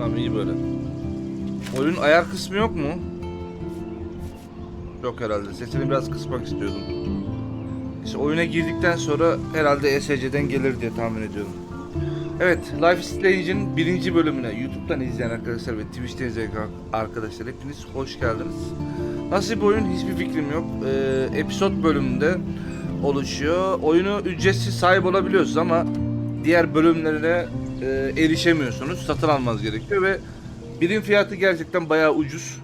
Tamam, iyi böyle. Oyunun ayar kısmı yok mu? Yok herhalde. Sesini biraz kısmak istiyordum. İşte oyuna girdikten sonra herhalde ESC'den gelir diye tahmin ediyorum. Evet, Life is Strange'in 1. bölümüne YouTube'dan izleyen arkadaşlar ve Twitch'ten izleyen arkadaşlar hepiniz hoş geldiniz. Nasıl bir oyun hiçbir fikrim yok. Episod bölümünde oluşuyor. Oyunu ücretsiz sahip olabiliyorsunuz ama diğer bölümlerine erişemiyorsunuz. Satın almanız gerekiyor ve birim fiyatı gerçekten bayağı ucuz.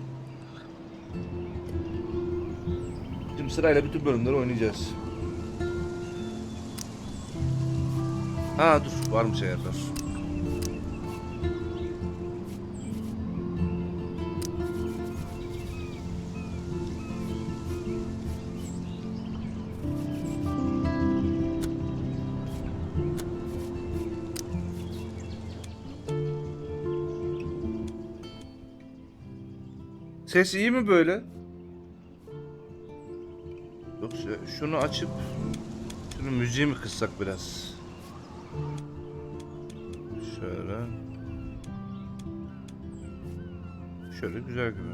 Şimdi sırayla bütün bölümleri oynayacağız. Ha dur, varmış ayarlar. Ses iyi mi böyle? Yoksa şunu açıp şunu müziği mi kıssak biraz? Şöyle. Şöyle güzel gibi.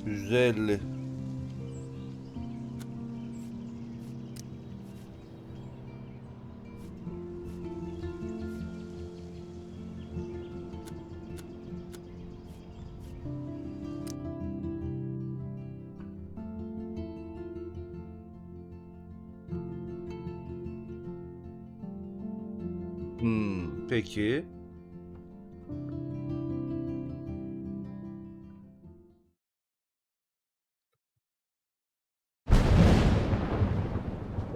%50. Peki.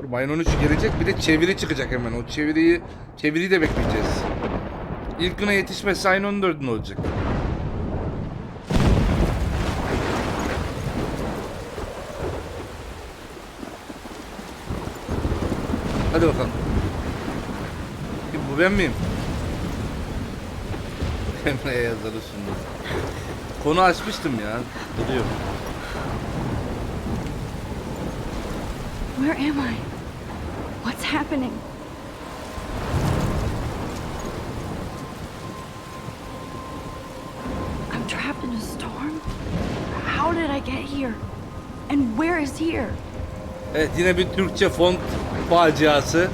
Mayın 13 gelecek, bir de çeviri çıkacak hemen. O çeviriyi de bekleyeceğiz. İlk güne yetişmezse aynı 14'ün olacak. Hadi bakalım. Bu ben miyim? Emre'ye yazarız şimdi. Konu açmıştım ya. Duruyor. Where am I? What's happening? I'm trapped in a storm? How did I get here? And where is here? Evet, yine bir Türkçe font faciası.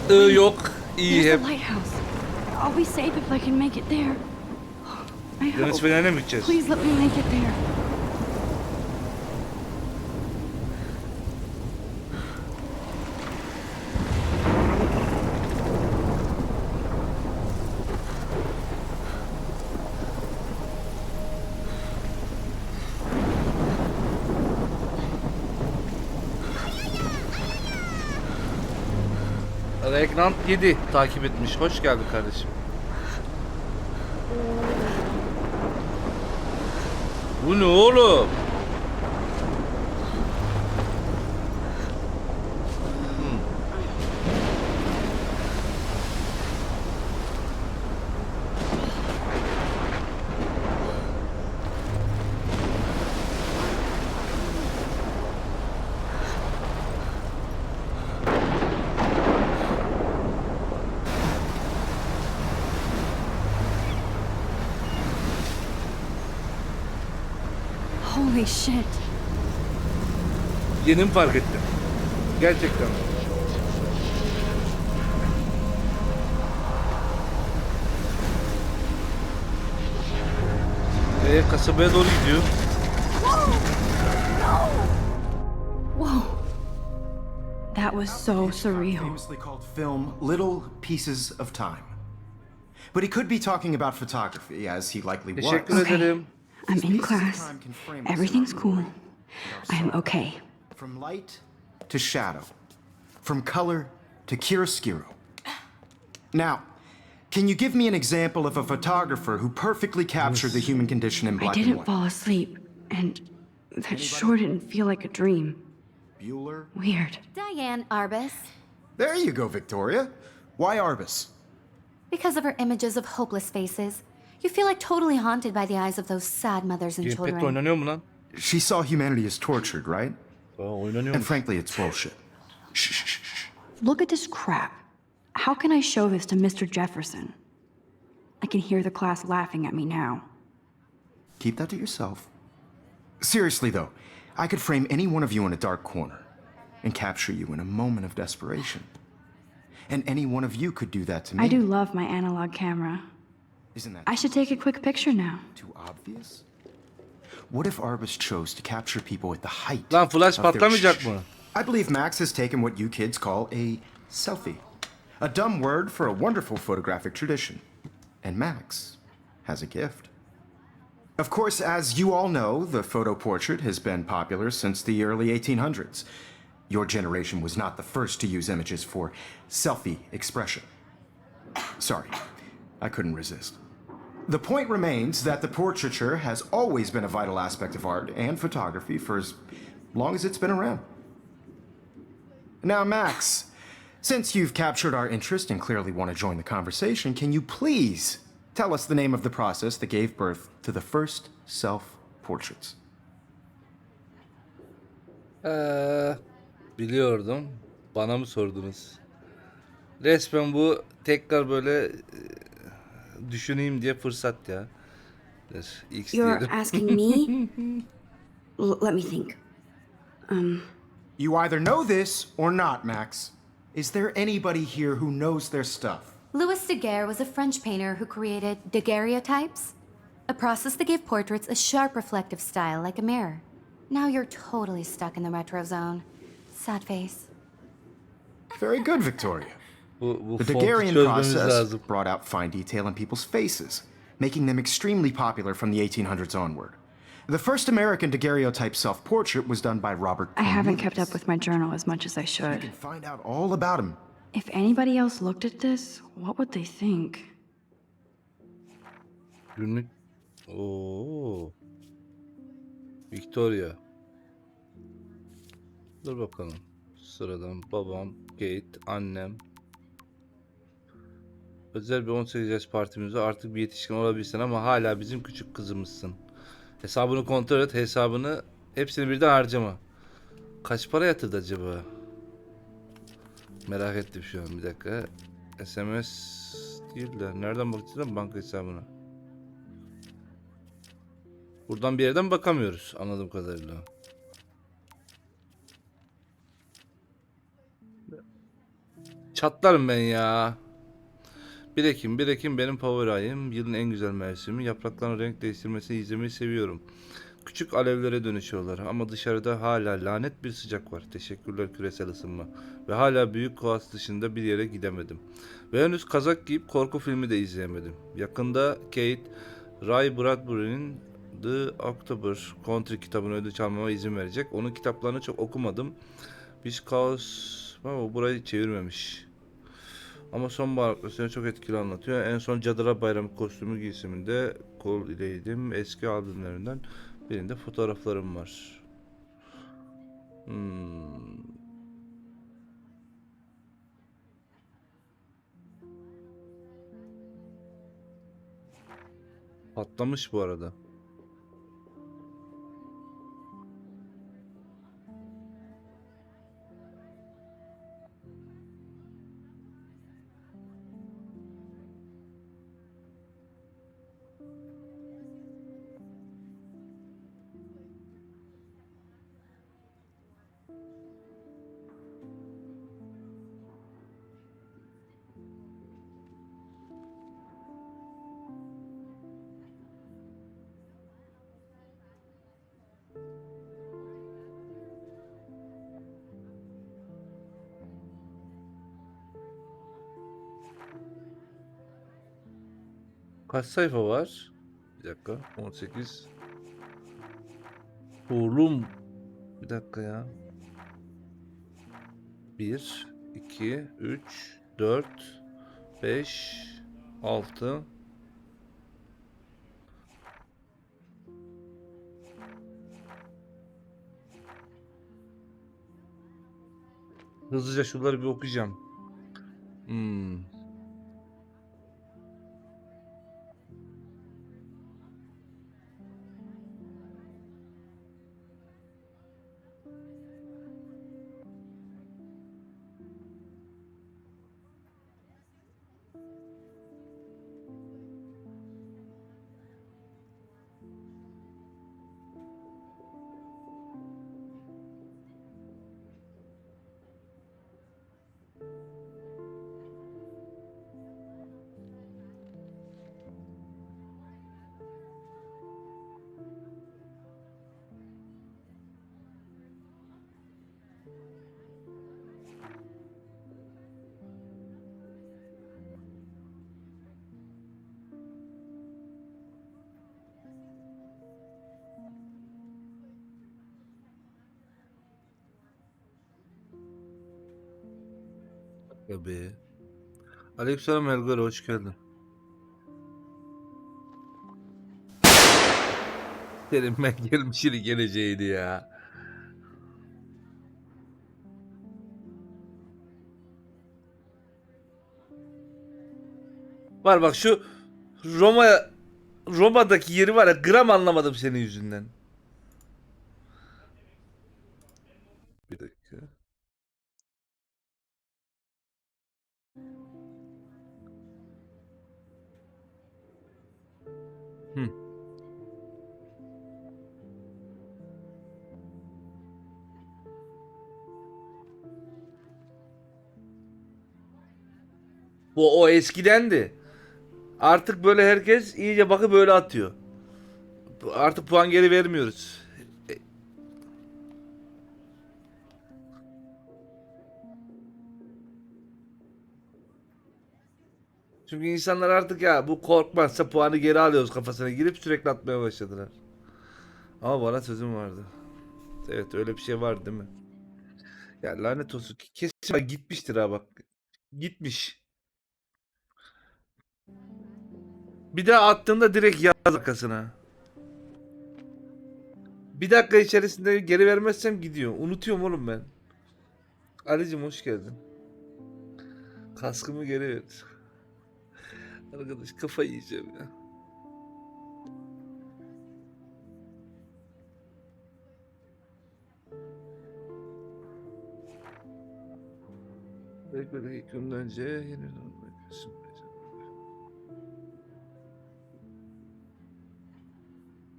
I yok, iyi There's hep. the lighthouse. I'll be safe if I can make it there. I hope. Deniz fenerine mi gideceğiz? Please let me make it there. Regnant 7 takip etmiş. Hoş geldin kardeşim. Bu ne oğlum? Holy shit. Yeni mi fark ettim? Gerçekten. Kasabaya doğru gidiyor. Whoa. That was so surreal. Famously called film Little Pieces of Time. But he could be talking about photography, as he likely was. Teşekkür ederim. I'm in class. Everything's cool. I am okay. From light to shadow. From color to chiaroscuro. Now, can you give me an example of a photographer who perfectly captured the human condition in I black and didn't white? fall asleep, and that sure didn't feel like a dream. Bueller? Weird. Diane Arbus. There you go, Victoria. Why Arbus? Because of her images of hopeless faces, you feel like totally haunted by the eyes of those sad mothers and Gamepad'de children. oynanıyor mu lan? She saw humanity as tortured, right? Oynanıyor And mu? frankly, it's bullshit. Shh, shh, shh, shh. Look at this crap. How can I show this to Mr. Jefferson? I I can hear the class laughing at me now. Keep that to yourself. Seriously, though, I could frame any one of you in a dark corner and capture you in a moment of desperation. And any one of you could do that to me. I do love my analog camera. Isn't that I should take a quick picture now. too obvious? What if Arbus chose to capture people at the height Lan flash of their patlamayacak mı? I believe Max has taken what you kids call a selfie. A dumb word for a wonderful photographic tradition. And Max has a gift. Of course, as you all know, the photo portrait has been popular since the early 1800s. Your generation was not the first to use images for selfie expression. Sorry, I couldn't resist. The point remains that the portraiture has always been a vital aspect of art and photography for as long as it's been around. Now, Max, since you've captured our interest and clearly want to join the conversation, can you please tell us the name of the process that gave birth to the first self-portraits? Biliyordum. Bana mı sordunuz? Resmen bu tekrar böyle düşüneyim diye fırsat ya. Dur, X You're diyelim. asking me? Let me think. You either know this or not, Max. Is there anybody here who knows their stuff? Louis Daguerre was a French painter who created daguerreotypes, a process that gave portraits a sharp reflective style like a mirror. Now you're totally stuck in the retro zone. Sad face. Very good, Victoria. Bu The fontu Daguerrean çözmemiz process lazım. brought out fine detail in people's faces, making them extremely popular from the 1800s onward. The first American daguerreotype self-portrait was done by Robert I haven't Cornelius. kept up with my journal as much as I You should. can find out all about him. If anybody else looked at this, what would they think? Günlük. Oo. Victoria. Dur bakalım. Sıradan babam, Kate, annem. Özel bir 18 yaş partimizde artık bir yetişkin olabilirsin ama hala bizim küçük kızımızsın. Hesabını kontrol et, hesabını hepsini birden harcama. Kaç para yatırdı acaba? Merak ettim şu an, bir dakika. SMS değil de nereden bakacağız banka hesabına? Buradan bir yerden bakamıyoruz anladığım kadarıyla. Çatlarım ben ya. 1 Ekim benim favori ayım. Yılın en güzel mevsimi. Yaprakların renk değiştirmesini izlemeyi seviyorum. Küçük alevlere dönüşüyorlar ama dışarıda hala lanet bir sıcak var. Teşekkürler küresel ısınma. Ve hala büyük koas dışında bir yere gidemedim. Ve henüz kazak giyip korku filmi de izleyemedim. Yakında Kate, Ray Bradbury'nin The October Country kitabını ödünç almama izin verecek. Onun kitaplarını çok okumadım. Biz kaos... burayı çevirmemiş. Ama sonbahar atmosferi çok etkili anlatıyor. En son Cadılar Bayramı kostümü giysiminde kol ileydim. Eski albümlerinden birinde fotoğraflarım var. Patlamış bu arada. Kaç sayfa var? Bir dakika. 18. Oğlum. Bir dakika ya. 1, 2, 3, 4, 5, 6. Hızlıca şunları bir okuyacağım. Tabii. Aleykümselam Elgar, hoş geldin. Senin ben gelmişini geleceğiydi ya. Var bak şu Roma'daki yeri var ya, gram anlamadım senin yüzünden. Bir dakika. Hı. O eskidendi. Artık böyle herkes iyice bakıp böyle atıyor. Artık puan geri vermiyoruz. Çünkü insanlar artık ya bu korkmazsa puanı geri alıyoruz kafasına girip sürekli atmaya başladılar. Ama bana sözüm vardı. Evet, öyle bir şey var değil mi? Ya lanet olsun ki kesin gitmiştir ha bak. Gitmiş. Bir daha attığında direkt yaz arkasına. Bir dakika içerisinde geri vermezsem gidiyor. Unutuyorum oğlum ben. Ali'cim hoş geldin. Kaskımı geri ver. Arkadaş kafayı yiyeceğim ya. Bekledik ilk günden önce yeniden bakıyorsun.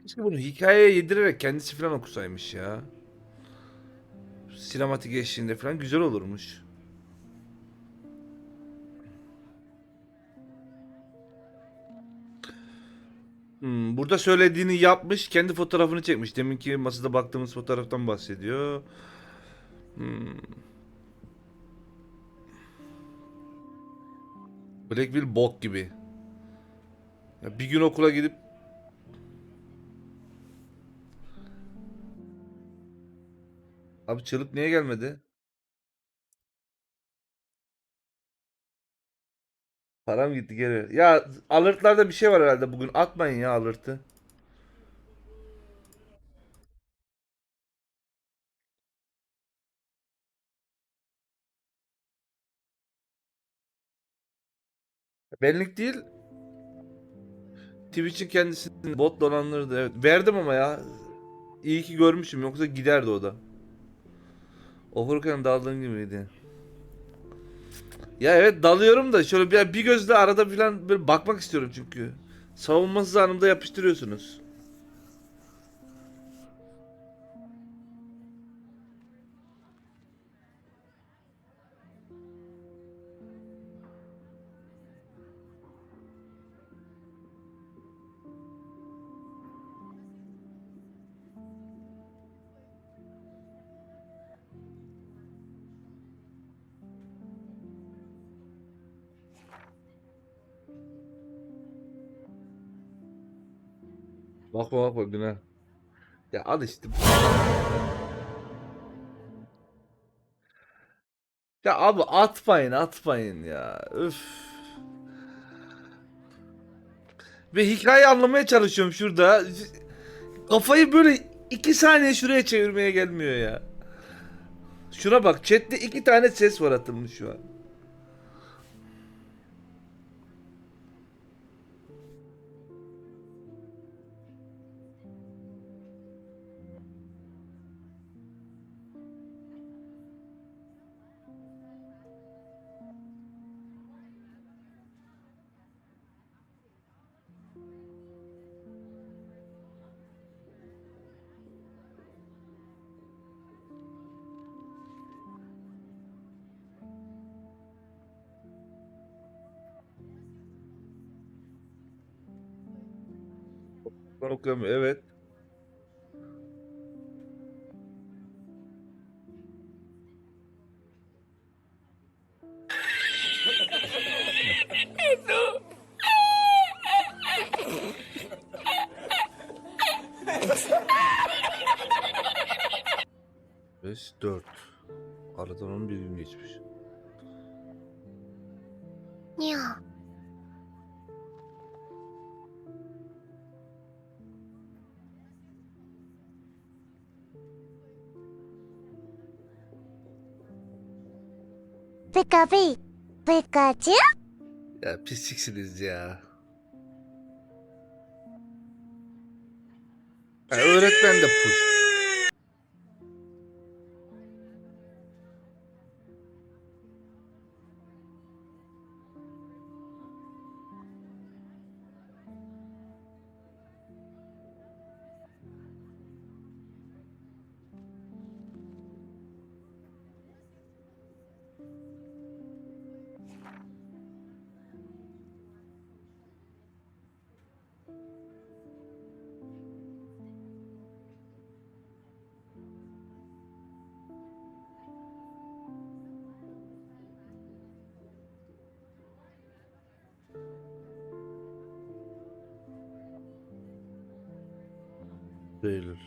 Keşke bunu hikayeye yedirerek kendisi falan okusaymış ya. Sinematik eşliğinde falan güzel olurmuş. Burada söylediğini yapmış, kendi fotoğrafını çekmiş. Deminki masada baktığımız fotoğraftan bahsediyor. Blackville bok gibi. Ya bir gün okula gidip abi çığlık niye gelmedi? Param gitti geri. Ya alertlarda bir şey var herhalde bugün. Atmayın ya alertı. Benlik değil. Twitch'in kendisini bot dolandırdı. Evet. Verdim ama ya. İyi ki görmüşüm. Yoksa giderdi o da. Okurken daldığım gibiydi. Ya evet dalıyorum da şöyle bir gözle arada falan böyle bakmak istiyorum çünkü. Savunmasız anımda yapıştırıyorsunuz. Bakma bakma günah. Ya al işte. Ya abi atmayın atmayın ya. Üf. Ve hikaye anlamaya çalışıyorum şurada. Kafayı böyle 2 saniye şuraya çevirmeye gelmiyor ya. Şuna bak chatte 2 tane ses var atılmış şu an. Ben okuyamıyorum. Evet. Beş, 4. Aradan 11 gün geçmiş. Yeah. Pikapi. Pikachu? Ya pisliksiniz ya. Öğretmen de push. Değilir.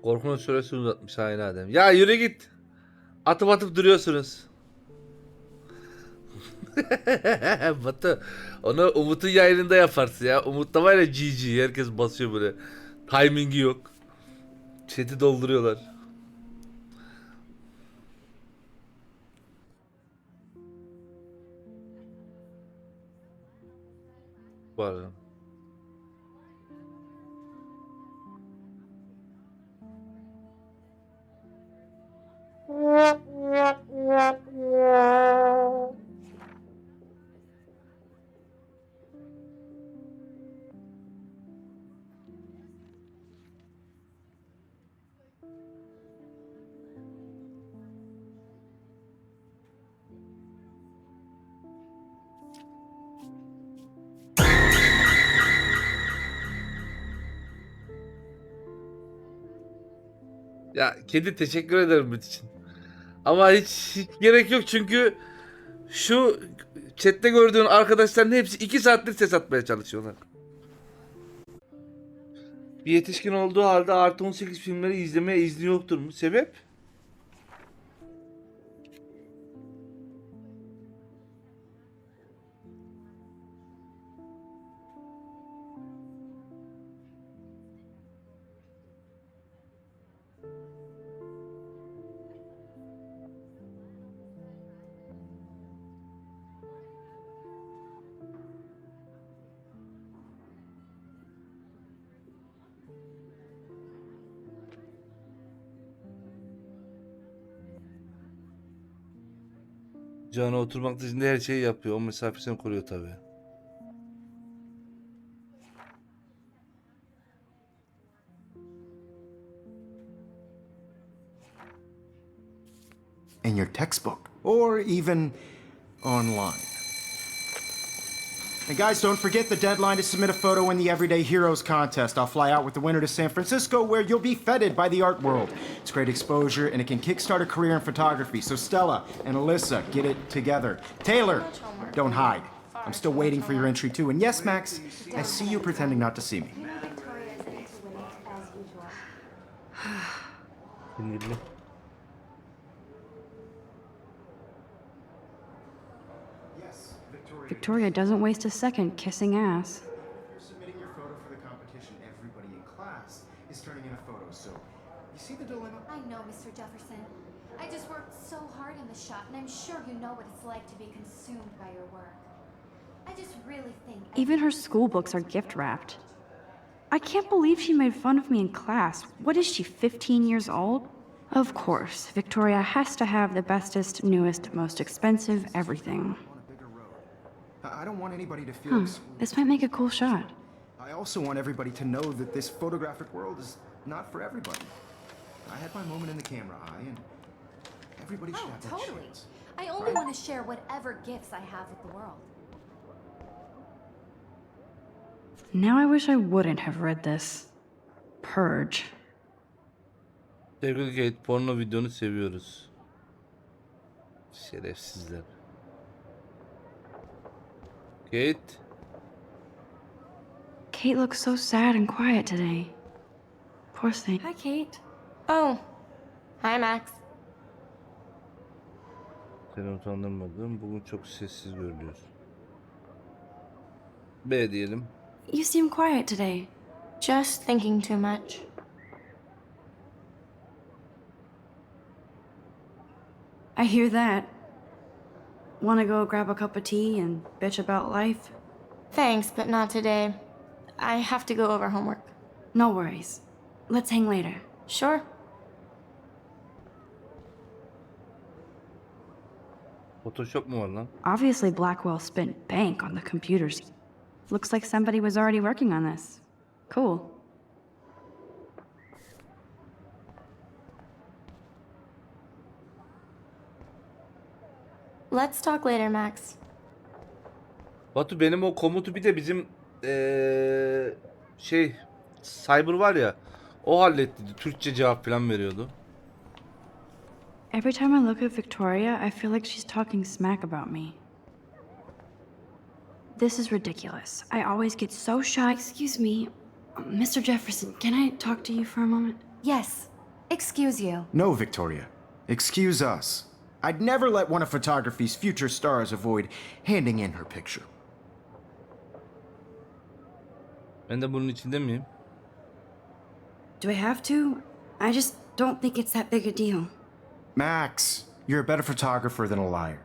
Korkunun süresini uzatmış aynı adam. Ya yürü git. Atıp atıp duruyorsunuz. Batu, onu Umut'un yayınında yaparsın ya. Umut'ta var ya GG. Herkes basıyor böyle. Timingi yok. Chat'i dolduruyorlar. Var. Ya kedi teşekkür ederim bunun için. Ama hiç gerek yok çünkü şu chatte gördüğün arkadaşların hepsi 2 saattir ses atmaya çalışıyorlar. Bir yetişkin olduğu halde artı 18 filmleri izlemeye izni yoktur mu? Sebep? Canı oturmak dışında her şeyi yapıyor. O mesafesini koruyor tabii. In your textbook, or even online. And guys, don't forget the deadline to submit a photo in the Everyday Heroes contest. I'll fly out with the winner to San Francisco, where you'll be feted by the art world. It's great exposure, and it can kickstart a career in photography. So Stella and Alyssa, get it together. Taylor, don't hide. I'm still waiting for your entry too. And yes, Max, I see you pretending not to see me. Sinirli. Victoria doesn't waste a second kissing ass. You're submitting your photo for the competition. Everybody in class is turning in a photo. So, you see the dilemma? I know, Mr. Jefferson. I just worked so hard on the shot, and I'm sure you know what it's like to be consumed by your work. I just really think... Even her school books are gift wrapped. I can't believe she made fun of me in class. What is she, 15 years old? Of course, Victoria has to have the bestest, newest, most expensive everything. I don't want anybody to feel This might make a cool shot. I also want everybody to know that this photographic world is not for everybody. I had my moment in the camera eye, and everybody should have that totally. chance. I only want to share whatever gifts I have with the world. Now I wish I wouldn't have read this. Purge. Sevgili Kate, porno videonu seviyoruz. Şerefsizler. Kate. Kate looks so sad and quiet today. Poor thing. Hi, Kate. Oh. Hi, Max. Seni utandırmadım. Bugün çok sessiz görünüyorsun. B diyelim. You seem quiet today. Just thinking too much. I hear that. Wanna go grab a cup of tea and bitch about life? Thanks, but not today. I have to go over homework. No worries. Let's hang later. Sure. Photoshop mu var lan? Obviously, Blackwell spent bank on the computers. Looks like somebody was already working on this. Cool. Let's talk later, Max. Batu benim o komutu bir de bizim Cyber var ya, o halletti. Türkçe cevap falan veriyordu. Every time I look at Victoria, I feel like she's talking smack about me. This is ridiculous. I always get so shy. Excuse me, Mr. Jefferson, can I talk to you for a moment? Yes. Excuse you. No, Victoria. Excuse us. I'd never let one of photography's future stars avoid handing in her picture. Ben de bunun içinde miyim? Do I have to? I just don't think it's that big a deal. Max, you're a better photographer than a liar.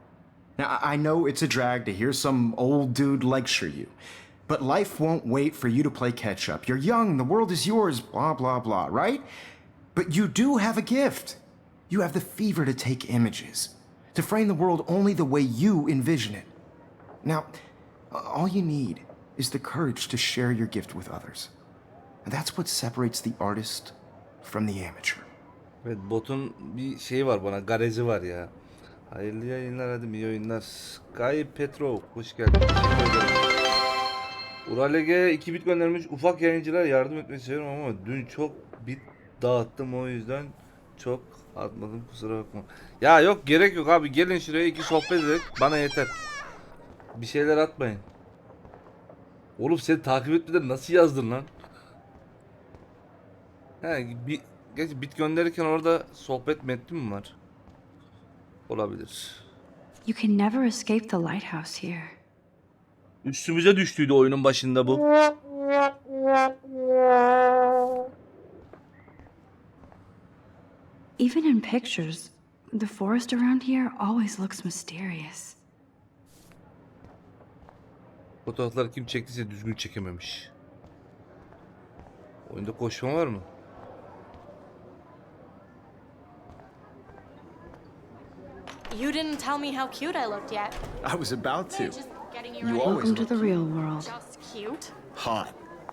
Now, I know it's a drag to hear some old dude lecture you, but life won't wait for you to play catch up. You're young, the world is yours, blah, blah, blah, right? But you do have a gift. You have the fever to take images, to frame the world only the way you envision it. Now, all you need is the courage to share your gift with others. And that's what separates the artist from the amateur. Evet, botun bir şeyi var bana, garezi var ya. Hayırlı yayınlar, hadi iyi oyunlar. Sky Petrov, hoş geldin. Teşekkür ederim. Uralege 2 bit göndermiş. Ufak yayıncılar yardım etmeyi seviyorum ama dün çok bit dağıttım, o yüzden çok atmadım, kusura bakma. Ya yok, gerek yok abi, gelin şuraya 2 sohbet edelim, bana yeter. Bir şeyler atmayın. Oğlum seni takip etmeden nasıl yazdın lan? He, geç bit gönderirken orada sohbet metni mi var? Olabilir. You can never escape the lighthouse here. Üstümüze düştüydü oyunun başında bu. Even in pictures, the forest around here always looks mysterious. Fotoğrafları kim çektiyse düzgün çekememiş. Oyunda koşma var mı? You didn't tell me how cute I looked yet. I was about to. Just getting you You ready. always Welcome to look the real world. Just cute. hot.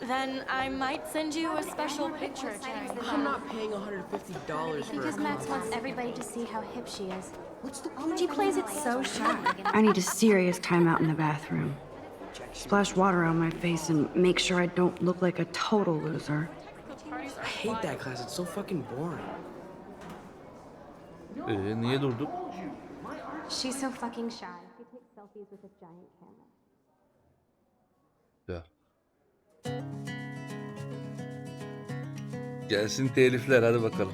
Then I might send you a special picture. I'm not paying $150 for Because a Max wants everybody to see how hip she is. She plays it so shy. I need a serious timeout in the bathroom. Splash water on my face and make sure I don't look like a total loser. I hate that class. It's so fucking boring. Niye durduk? She's so fucking shy. She takes selfies with a giant camera. Ya. Gelsin telifler, hadi bakalım.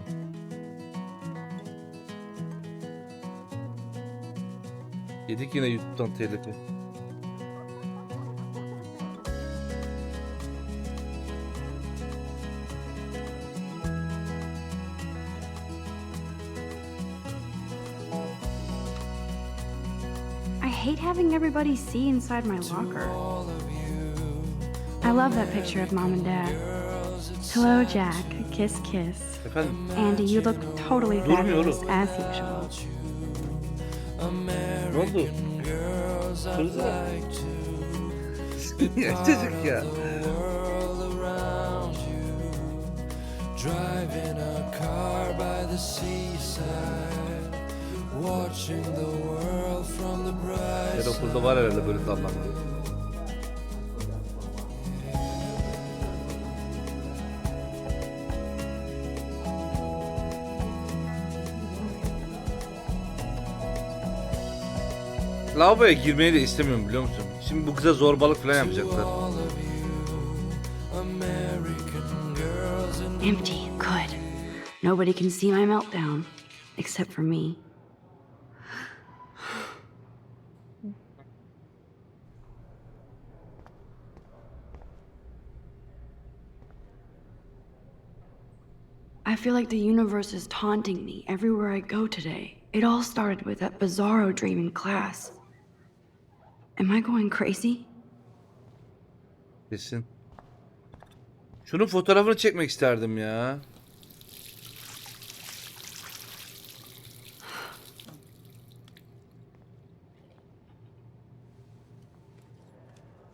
Yedik yine YouTube'dan telifi. I hate having everybody see inside my locker. I love that picture of Mom and Dad. Hello, Jack. Kiss, kiss. Efendim? Andy, you look totally fabulous as usual. Ne oldu? Kırdı. Ya çocuk ya. Driving a car by the seaside, watching the world from the bright Her okulda var herhalde böyle damlar. Lavaboya girmeyi de istemiyorum, biliyor musun? Şimdi bu kıza zorbalık falan yapacaklar. Empty. Good. Nobody can see my meltdown. Except for me. I feel like the universe is taunting me everywhere I go today. It all started with that bizarro dream in class. Am I going crazy? Kesin. Şunun fotoğrafını çekmek isterdim ya.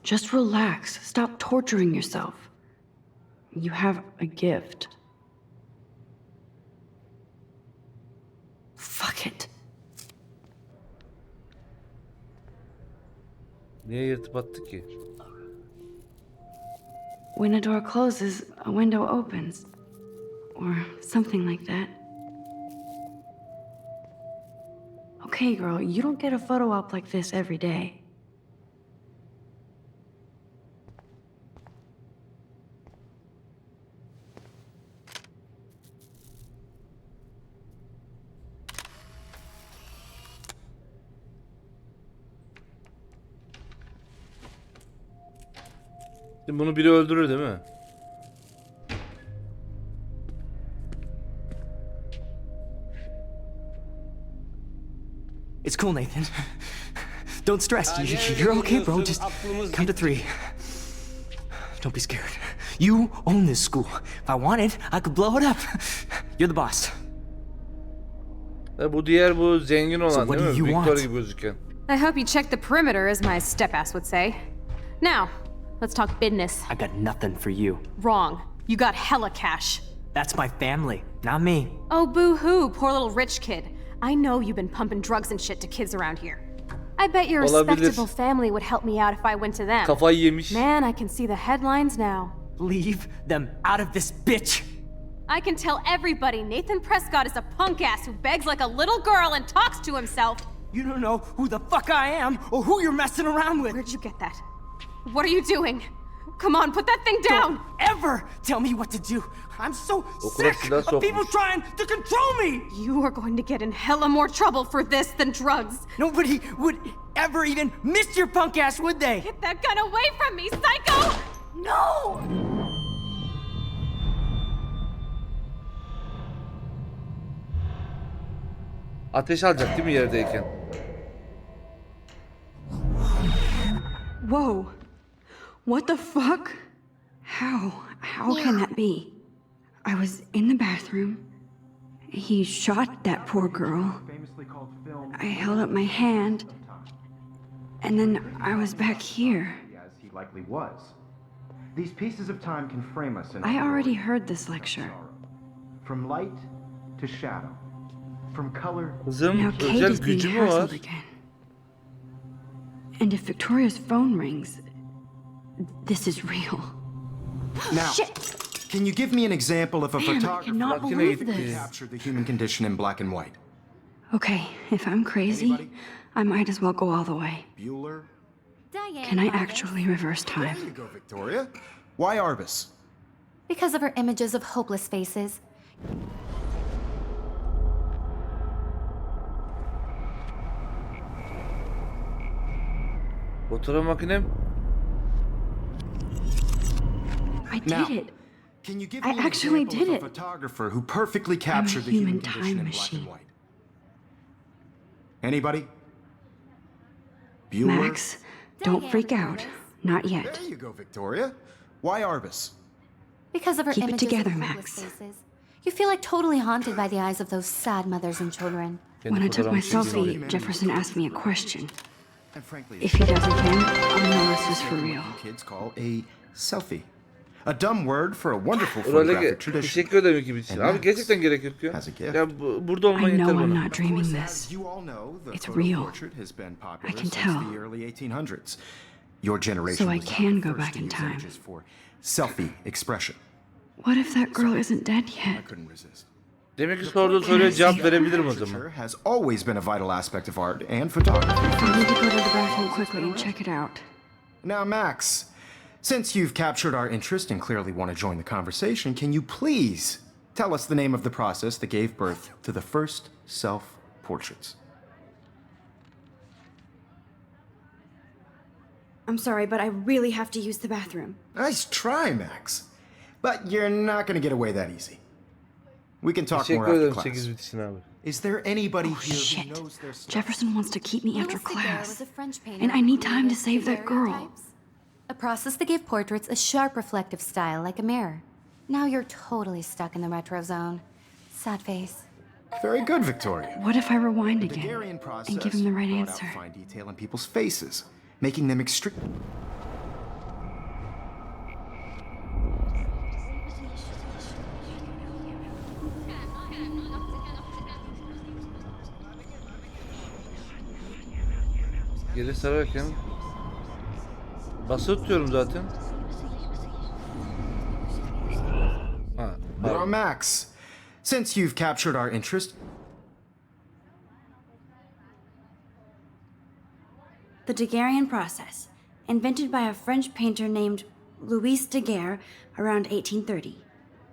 Just relax. Stop torturing yourself. You have a gift. Fuck it. Niye yırtıp attık ki? When a door closes, a window opens. Or something like that. Okay, girl, you don't get a photo op like this every day. Şimdi bunu biri öldürür değil mi? It's cool, Nathan. Don't stress. You're okay, bro. Just count to 3. Don't be scared. You own this school. If I wanted, I could blow it up. You're the boss. Bu diğer bu zengin olan what değil do mi? you Victor want? gibi gözüken. I hope you checked the perimeter, as my step-ass would say. Now, let's talk business. I got nothing for you. Wrong. You got hella cash. That's my family, not me. Oh, boo-hoo, poor little rich kid. I know you've been pumping drugs and shit to kids around here. I bet your Olabilir. respectable family would help me out if I went to them. Kafayı yemiş. Man, I can see the headlines now. Leave them out of this bitch. I can tell everybody Nathan Prescott is a punk ass who begs like a little girl and talks to himself. You don't know who the fuck I am or who you're messing around with. Where'd you get that? What are you doing? Come on, put that thing down! Don't ever tell me what to do. I'm so Okula sick silah of people sokmuş. trying to control me. You are going to get in hella more trouble for this than drugs. Nobody would ever even miss your punk ass, would they? Get that gun away from me, psycho! No! Ateş alacak değil mi yerdeyken? Whoa. What the fuck? How can that be? I was in the bathroom. He shot that poor girl. I held up my hand. And then I was back here. As he likely was. These pieces of time can frame us in I already heard this lecture. From light to shadow. From color. Kızım Now Kate özel is being gücü mü var? hassled again. And if Victoria's phone rings, this is real. Now, can you give me an example of a Man, I photographer cannot Makine believe gitti. this. captured the human condition in black and white? Okay, if I'm crazy, Anybody? I might as well go all the way. Bueller? Diane Can I Arbus. actually reverse time? There you go, Victoria. Why Arbus? Because of her images of hopeless faces. Fotoğraf makinem. I did Now, it. Can you give I me an actually example did of a it. photographer who perfectly captured the human human condition time in black machine. and white? Anybody? Bueller? Max, don't freak out. Not yet. There you go, Victoria. Why Arbus? Because of her Keep it images together, of Max. hopeless faces. You feel like totally haunted by the eyes of those sad mothers and children. Kendi When I took my fotoğrafımı çekeyim. selfie, Jefferson asked me a question. And frankly, If he does again, I'll know this is for real. you kids call a selfie. A dumb word for a wonderful Öyle photographic tradition. teşekkür ederim iki için. Abi gerçekten gerek yok ya. Has a gift. Ya burada olman I know yeter I'm bana. not dreaming Of course, this. as you all know, the It's photo real. portrait has been popular I can since tell. the early 1800s. Your generation So I was not can the go first back to in use time. images for selfie expression. What if that girl isn't dead I yet? couldn't resist. Demek ki sorduğun soruya cevap verebilirim o zaman. Literature has always been a vital aspect of art and photography. I need to go to the bathroom quickly and check it out. Now, Max, since you've captured our interest and clearly want to join the conversation, can you please tell us the name of the process that gave birth to the first self-portraits? I'm sorry, but I really have to use the bathroom. Nice try, Max. But you're not going to get away that easy. We can talk more Teşekkür after ederim class. 8 bitişin abi. Is there anybody Oh, here shit. who knows their stuff? Jefferson wants to keep me after Louis Daguerre class. was a French painter And I who need time to created save that girl. daguerreotypes, a process that gave portraits a sharp reflective style like a mirror. Now you're totally stuck in the retro zone. Sad face. Very good, Victoria. What if I rewind The again Daguerrean process and give him the right brought answer? out fine detail in people's faces, making them extreme. Geri sararken basılı tutuyorum zaten. Ha, Now, pardon. Max, since you've captured our interest, The Daguerrean process, invented by a French painter named Louis Daguerre around 1830.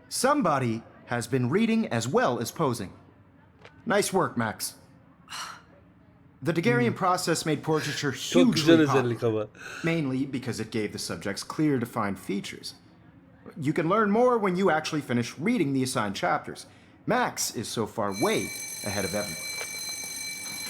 somebody has been reading as well as posing. Nice work, Max. The Daguerrean process made portraiture Çok güzel hugely özellik popular, ama. mainly because it gave the subjects clear, defined features. You can learn more when you actually finish reading the assigned chapters. Max is so far way ahead of everyone.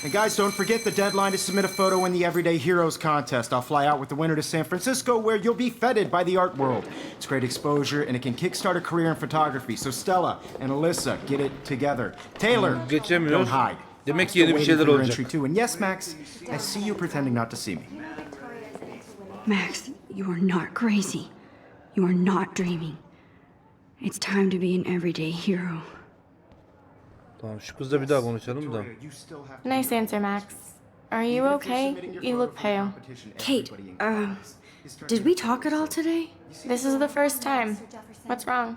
And guys, don't forget the deadline to submit a photo in the Everyday Heroes contest. I'll fly out with the winner to San Francisco, where you'll be feted by the art world. It's great exposure, and it can kickstart a career in photography. So Stella and Alyssa, get it together. Taylor, Geçemiyor. don't hide. Demek ki Still yeni bir waiting şeyler for your olacak. entry too. And yes, Max, I see you pretending not to see me. Max, you are not crazy. You are not dreaming. It's time to be an everyday hero. Tamam, şu kızla bir daha konuşalım da. You still have to Nice answer, Max. Are you okay? You look pale. Kate, did we talk at all today? This is the first time. What's wrong?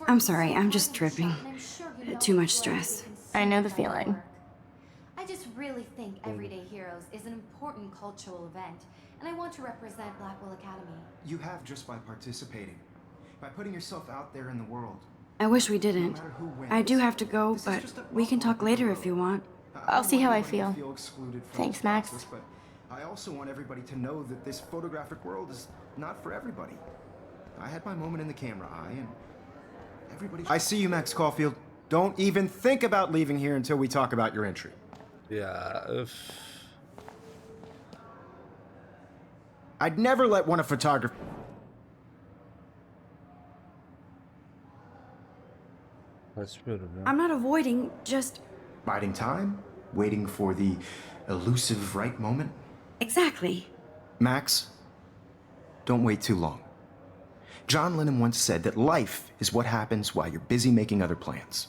I'm sorry, I'm just tripping. Too much stress. I know the feeling. I just really think Everyday Heroes is an important cultural event, and I want to represent Blackwell Academy. You have just by participating, by putting yourself out there in the world. I wish we didn't. I do have to go, but we can talk later if you want. I'll see how I feel. Excluded from Thanks, this Max. process, but I also want everybody to know that this photographic world is not for everybody. I had my moment in the camera eye, and everybody. I see you, Max Caulfield. Don't even think about leaving here until we talk about your entry. Ya öf. I'd never let one of photography. Kaçmıyorum ya. I'm not avoiding, just Biding time, waiting for the elusive right moment. exactly. Max, don't wait too long. John Lennon once said that life is what happens while you're busy making other plans.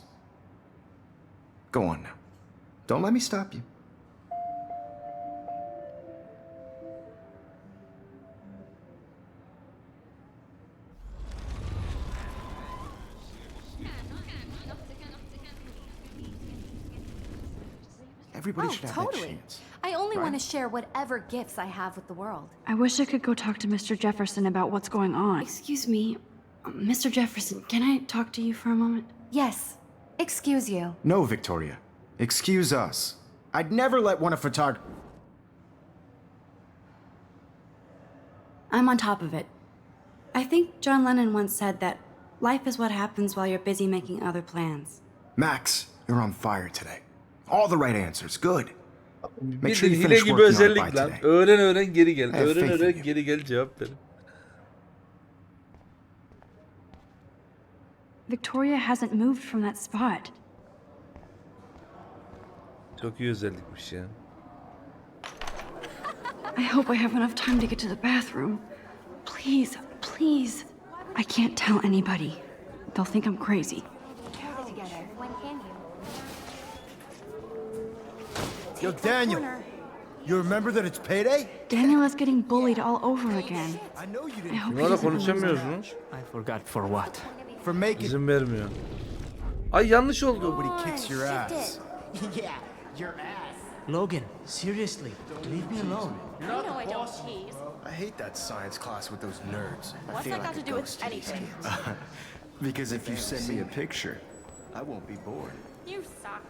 Go on now. Don't let me stop you. Everybody should have that chance. I only want to Right? share whatever gifts I have with the world. I wish I could go talk to Mr. Jefferson about what's going on. Excuse me, Mr. Jefferson, can I talk to you for a moment? Yes. Excuse you. No, Victoria. Excuse us. I'd never let one of photog... I'm on top of it. I think John Lennon once said that life is what happens while you're busy making other plans. Max, you're on fire today. All the right answers. Good. Make Bir sure de you hile finish gibi working on it by özellik lan. today. Öğren öğren geri gel. I have Öğren faith in öğren you. geri gel cevap ver. Victoria hasn't moved from that spot. Çok iyi özellikmiş ya. I hope I have enough time to get to the bathroom. Please, please. I can't tell anybody. They'll think I'm crazy. Together. When can you? Yo, Daniel, you remember that it's payday? Daniel is getting bullied all over again. I know you I didn't. hope he Bunlarla doesn't lose konuşamıyorsunuz. I forgot for what? For making İzin vermiyor. Ay yanlış oldu. nobody kicks your ass. Yeah, your ass. Logan, seriously, leave me alone. You know I don't tease. I hate that science class with those nerds. What's that got to do with anything? Because if you send me a picture, I won't be bored. You suck.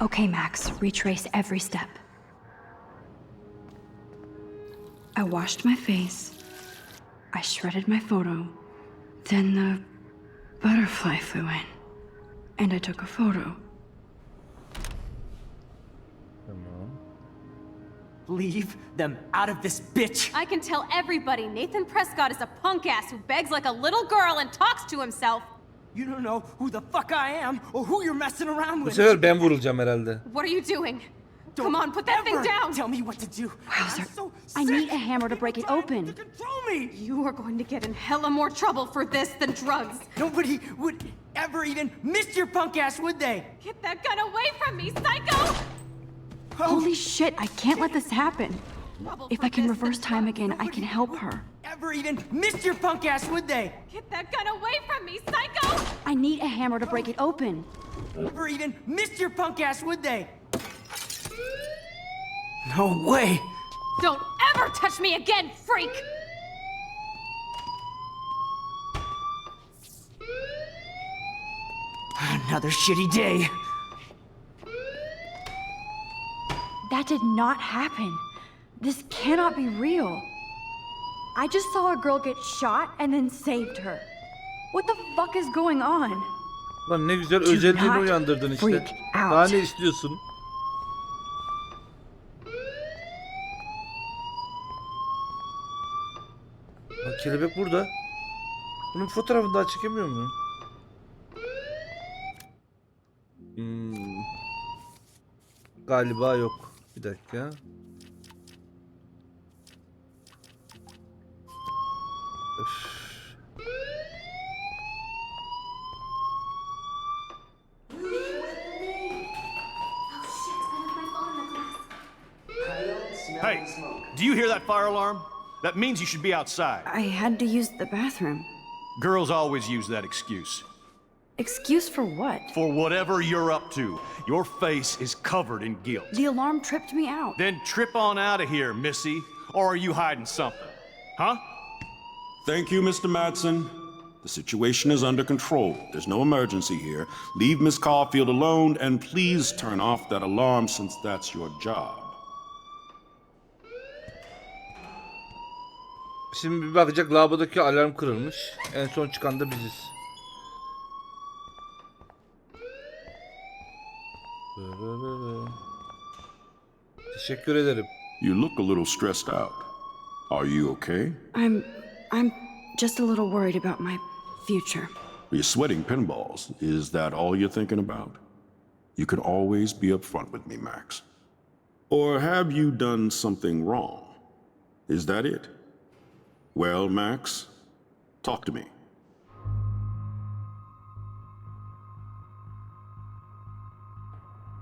Okay, Max, retrace every step. I washed my face. I shredded my photo. Then the butterfly flew in, and I took a photo. Leave them out of this, bitch! I can tell everybody Nathan Prescott is a punk ass who begs like a little girl and talks to himself. You don't know who the fuck I am or who you're messing around Bu with. sefer ben vurulacağım herhalde. What are you doing? Come on, put that thing down! Tell me what to do. Wowzer, I'm so I need sick a hammer to break it of open. trying to control me. You are going to get in hella more trouble for this than drugs. Nobody would ever even miss your punk ass, would they? Get that gun away from me, psycho! Holy shit, I can't let this happen. Trouble If for I can this reverse than time drugs. again, I can help her. Ever even miss your punk ass, would they? Get that gun away from me, psycho! I need a hammer to break it open. Ever even miss your punk ass, would they? No way! Don't ever touch me again, freak! Another shitty day. That did not happen. This cannot be real. I just saw a girl get shot and then saved her. What the fuck is going on? Lan ne güzel özelliğini not uyandırdın işte. freak out. Daha ne istiyorsun? Bak kelebek burada. Bunun fotoğrafını daha çekemiyor muyum? Galiba yok. Bir dakika. Öf. Hey, do you hear that fire alarm? That means you should be outside. I had to use the bathroom. Girls always use that excuse. Excuse for what? For whatever you're up to, your face is covered in guilt. The alarm tripped me out. Then trip on out of here, Missy. Or are you hiding something? Huh? Thank you, Mr. Madsen. The situation is under control. There's no emergency here. Leave Miss Caulfield alone, and please turn off that alarm since that's your job. Şimdi bir bakacak, lavabodaki alarm kırılmış. En son çıkan da biziz. Teşekkür ederim. You look a little stressed out. Are you okay? I'm just a little worried about my future. You're sweating pinballs. Is that all you're thinking about? You can always be upfront with me, Max. Or have you done something wrong? Is that it? Well, Max, talk to me.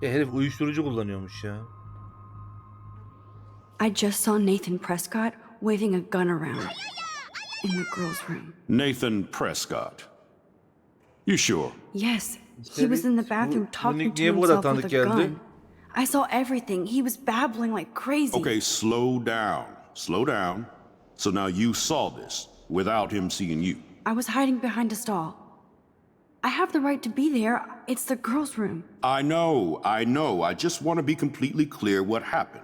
Herif uyuşturucu kullanıyormuş ya. I just saw Nathan Prescott waving a gun around in the girls' room. Nathan Prescott. You sure? Yes, he was in the bathroom talking to niye bu kadar himself tanıdık with a geldi? gun. I saw everything. He was babbling like crazy. Okay, slow down. Slow down. So now you saw this without him seeing you. I was hiding behind a stall. I have the right to be there. It's the girls' room. I know. I just want to be completely clear what happened.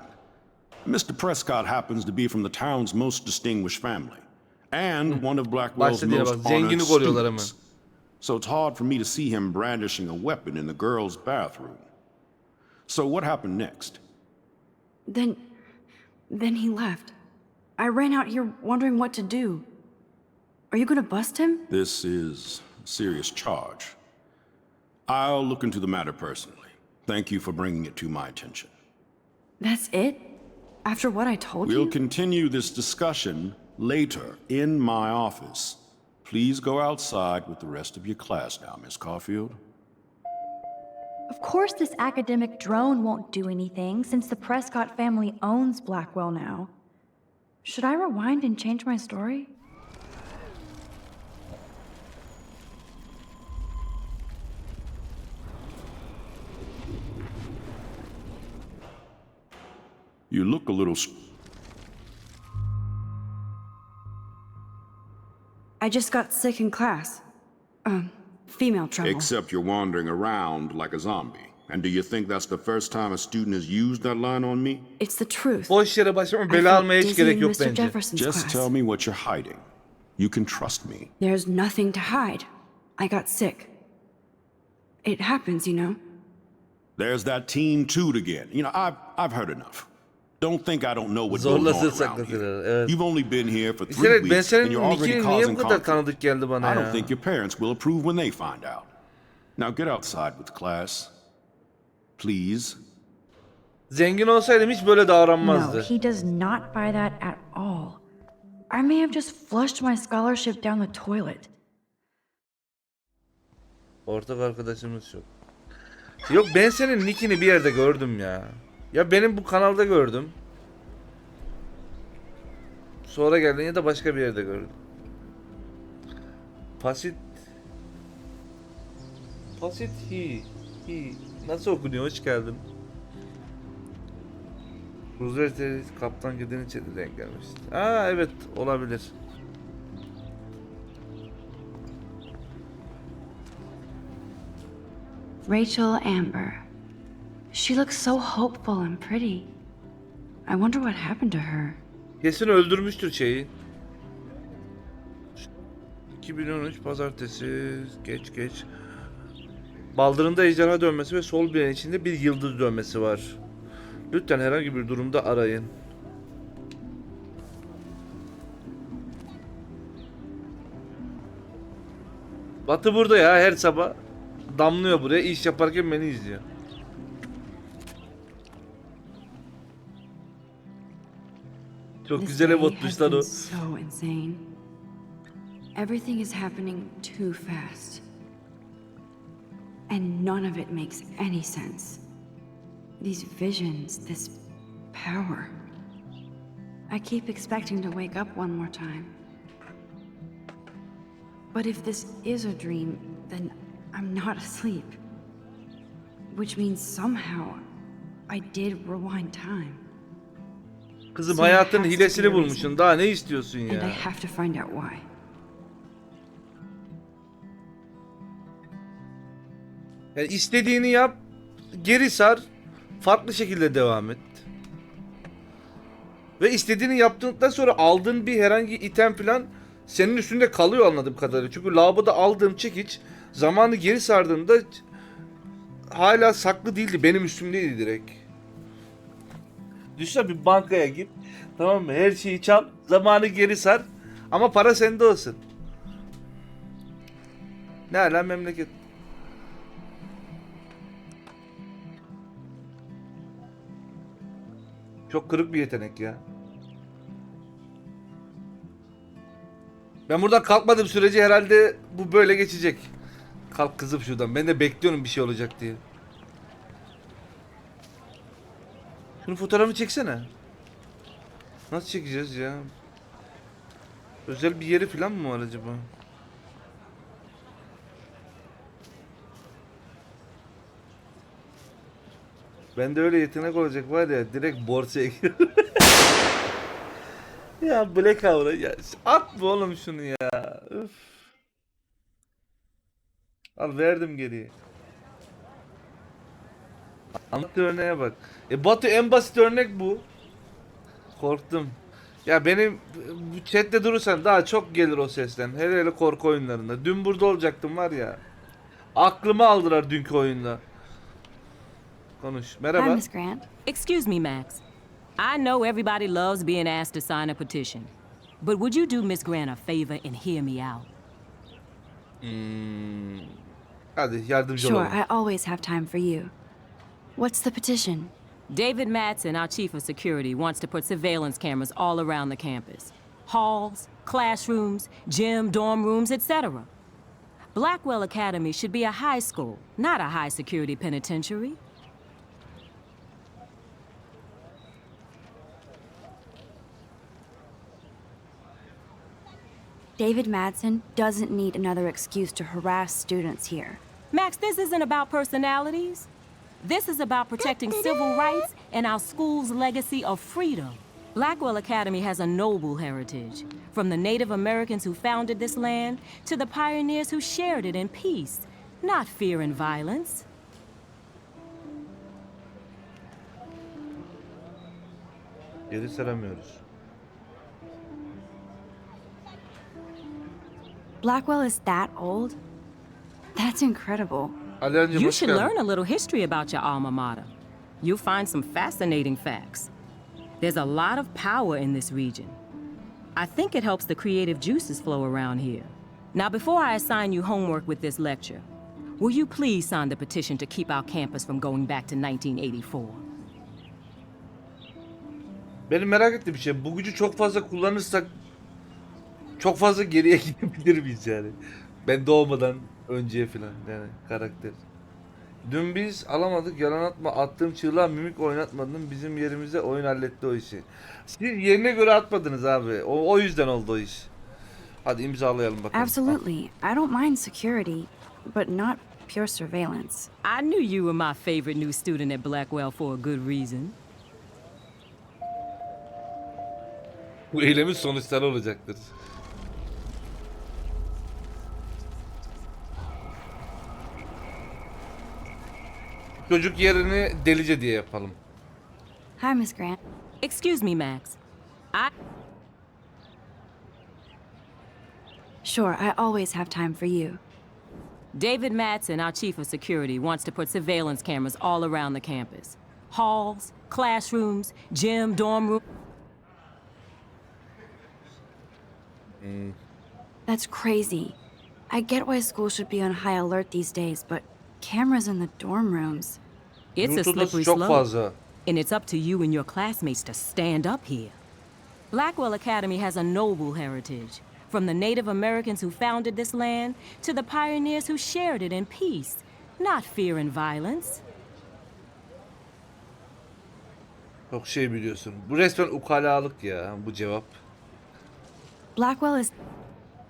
Mr. Prescott happens to be from the town's most distinguished family, and one of Blackwell's Bahsediyor most bak, zengini honored koruyorlar hemen. students. So it's hard for me to see him brandishing a weapon in the girls' bathroom. So what happened next? Then he left. I ran out here wondering what to do. Are you gonna bust him? This is a serious charge. I'll look into the matter personally. Thank you for bringing it to my attention. That's it? After what I told We'll you? continue this discussion later in my office. Please go outside with the rest of your class now, Miss Caulfield. Of course this academic drone won't do anything since the Prescott family owns Blackwell now. Should I rewind and change my story? You look a little... I just got sick in class. Female trouble. Except you're wandering around like a zombie. And do you think that's the first time a student has used that line on me? It's the truth. Boş yere başlama, bela almaya hiç gerek yok bence. Just tell me what you're hiding. You can trust me. There's nothing to hide. I got sick. It happens, you know. There's that teen toot again. You know, I've heard enough. Don't think I don't know what goes on around here. Evet. You've only been here for 3 İşte ben weeks and you're senin already nickini niye causing bu kadar conflict. tanıdık geldi bana I don't ya? think your parents will approve when they find out. Now get outside with class. Please. Zengin olsaydım hiç böyle davranmazdı. No, he does not buy that at all. I may have just flushed my scholarship down the toilet. Ortak arkadaşımız yok. Yok, ben senin nickini bir yerde gördüm ya. Ya benim bu kanalda gördüm. Sonra geldin ya da başka bir yerde gördüm. Pasit he. Nasıl okunuyor? Hoş geldin. Roosevelt kaptan gideni çete denk gelmişti. Aa evet, olabilir. Rachel Amber. She looks so hopeful and pretty. I wonder what happened to her. Kesin öldürmüştür şeyi. 2013 pazartesi geç. Baldırında ejderha dönmesi ve sol bileğin içinde bir yıldız dönmesi var. Lütfen herhangi bir durumda arayın. Batı burada ya, her sabah damlıyor buraya, iş yaparken beni izliyor. Çok güzel ev atmışlar o. So insane. Everything is happening too fast. And none of it makes any sense. These visions, this power. I keep expecting to wake up one more time. But if this is a dream, then I'm not asleep. Which means somehow I did rewind time. Kızım, hayatın hilesini bulmuşsun. Daha ne istiyorsun And I ya? have to find out why. Yani istediğini yap, geri sar, farklı şekilde devam et. Ve istediğini yaptıktan sonra aldığın bir herhangi item falan senin üstünde kalıyor anladığım kadarıyla. Çünkü lavaboda aldığım çekiç zamanı geri sardığımda hala saklı değildi, benim üstümdeydi direkt. Düşünsene, bir bankaya git, tamam mı? Her şeyi çal, zamanı geri sar ama para sende olsun. Ne hala memleket. Çok kırık bir yetenek ya. Ben buradan kalkmadığım sürece herhalde bu böyle geçecek. Kalk kızım şuradan. Ben de bekliyorum bir şey olacak diye. Şunun fotoğrafını çeksene. Nasıl çekeceğiz ya? Özel bir yeri falan mı var acaba? Bende öyle yetenek olacak var ya, direkt borsaya gir. Ya Black Hour'a ya, atma oğlum şunu ya. Üf. Al, verdim geriye. Anlattığı örneğe bak. Batu, en basit örnek bu. Korktum. Ya benim bu chatte durursan daha çok gelir o sesten. Hele korku oyunlarında. Dün burada olacaktım var ya. Aklımı aldılar dünkü oyunda. Konuş. Merhaba. Hi, Miss Grant. Excuse me, Max. I know everybody loves being asked to sign a petition. But would you do Miss Grant a favor and hear me out? Hadi yardımcı Sure, olalım. I always have time for you. What's the petition? David Madsen, our chief of security, wants to put surveillance cameras all around the campus. Halls, classrooms, gym, dorm rooms, etc. Blackwell Academy should be a high school, not a high security penitentiary. David Madsen doesn't need another excuse to harass students here. Max, this isn't about personalities. This is about protecting civil rights and our school's legacy of freedom. Blackwell Academy has a noble heritage, from the Native Americans who founded this land to the pioneers who shared it in peace, not fear and violence. Geri saramıyoruz. Blackwell is that old? That's incredible. Aliancığım You hoş should geldin. learn a little history about your alma mater. You'll find some fascinating facts. There's a lot of power in this region. I think it helps the creative juices flow around here. Now, before I assign you homework with this lecture, will you please sign the petition to keep our campus from going back to 1984? Benim merak ettiğim bir şey. Bu gücü çok fazla kullanırsak çok fazla geriye gidebilir miyiz yani? Ben doğmadan önceye falan yani karakter. Dün biz alamadık, yalan atma, attığım çığlığa mimik oynatmadın, bizim yerimize oyun halletti o işi. Siz yerine göre atmadınız abi. O yüzden oldu o iş. Hadi imzalayalım bakalım. Absolutely. I don't mind security, but not pure surveillance. I knew you were my favorite new student at Blackwell for a good reason. Bu eylemin sonuçları olacaktır. Çocuk yerini delice diye yapalım. Hi, Miss Grant. Excuse me, Max. Sure, I always have time for you. David Madsen, our chief of security, wants to put surveillance cameras all around the campus. Halls, classrooms, gym, dorm room. That's crazy. I get why school should be on high alert these days, but cameras in the dorm rooms. It's a Yurt odası slippery çok slope. fazla. And it's up to you and your classmates to stand up here. Blackwell Academy has a noble heritage. From the Native Americans who founded this land to the pioneers who shared it in peace, not fear and violence. Çok şey biliyorsun. Bu resmen ukalalık ya bu cevap. Blackwell is...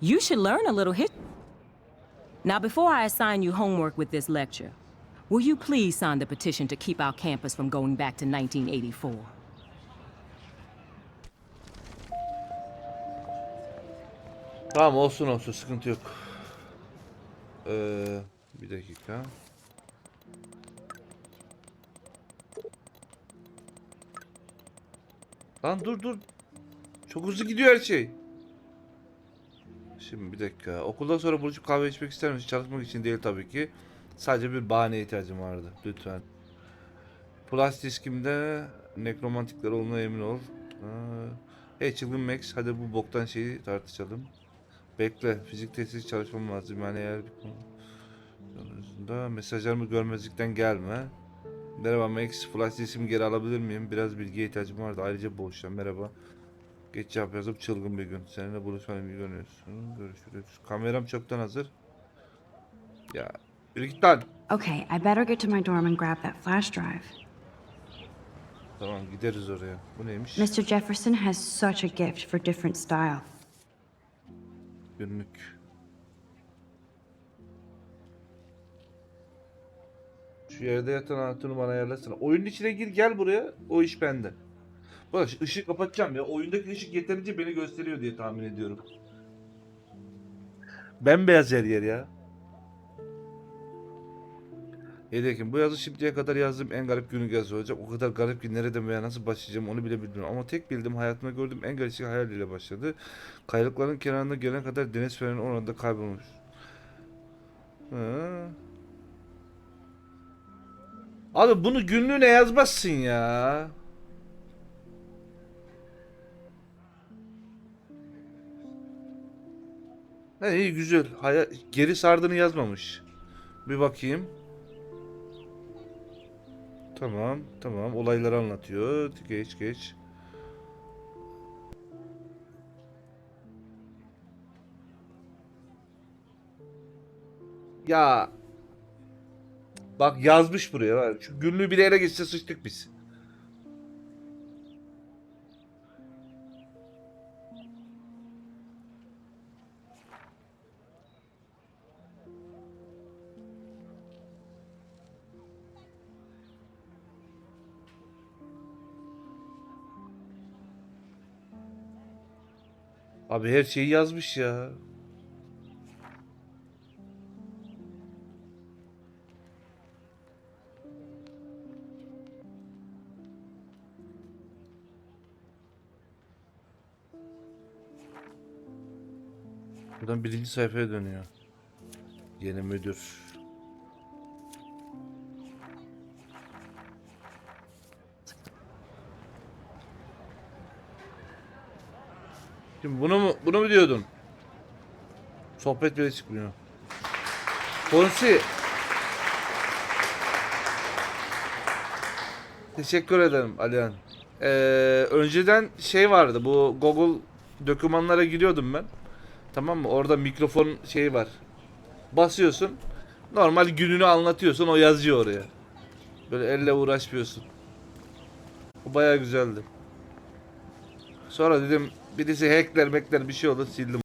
You should learn a little history. Now, before I assign you homework with this lecture, will you please sign the petition to keep our campus from going back to 1984? Tamam olsun sıkıntı yok. Bir dakika. Lan dur. Çok hızlı gidiyor her şey. Şimdi bir dakika. Okuldan sonra buluşup kahve içmek ister misin? Çalışmak için değil tabii ki. Sadece bir bahaneye ihtiyacım vardı. Lütfen. Plus diskimde nekromantikler olduğuna emin ol. Hey çılgın Max, hadi bu boktan şeyi tartışalım. Bekle, fizik testi çalışmam lazım. Yani eğer bir konu... Mesajlarımı görmezlikten gelme. Merhaba Max, flash diskimi geri alabilir miyim? Biraz bilgiye ihtiyacım vardı. Ayrıca boğuşacağım. Merhaba. Geç cevap yazıp çılgın bir gün. Seninle buluşmayı iyi görünüyorsun. Görüşürüz. Kameram çoktan hazır. Ya, yürü git lan. Okay, I better get to my dorm and grab that flash drive. Tamam, gideriz oraya. Bu neymiş? Mr. Jefferson has such a gift for different style. Günlük. Şu yerde yatan hatunu bana ayarlasana. Oyunun içine gir, gel buraya. O iş bende. Bak ışığı kapatacağım ya. Oyundaki ışık yeterince beni gösteriyor diye tahmin ediyorum. Bembeyaz her yer ya. Hedekim bu yazı şimdiye kadar yazdığım en garip günlük yazı olacak. O kadar garip ki nereden veya nasıl başlayacağım onu bile bilmiyorum. Ama tek bildiğim hayatımda gördüğüm en garip şey hayal ile başladı. Kayalıkların kenarına gelene kadar deniz fenerinin oranda kaybolmuş. Abi bunu günlüğüne yazmazsın ya. He, iyi güzel. Geri sardığını yazmamış. Bir bakayım. Tamam. Olayları anlatıyor. Geç. Ya. Bak yazmış buraya. Bak. Şu günlüğü bir ele geçse sıçtık biz. Abi her şeyi yazmış ya. Buradan birinci sayfaya dönüyor. Yeni müdür. Şimdi bunu mu diyordun? Sohbet bile çıkmıyor. Fonsi. Teşekkür ederim Alihan. Önceden şey vardı, bu Google dokümanlara giriyordum ben. Tamam mı? Orada mikrofon şeyi var. Basıyorsun. Normal gününü anlatıyorsun, o yazıyor oraya. Böyle elle uğraşmıyorsun. Bu bayağı güzeldi. Sonra dedim birisi hackler bir şey olur, sildim.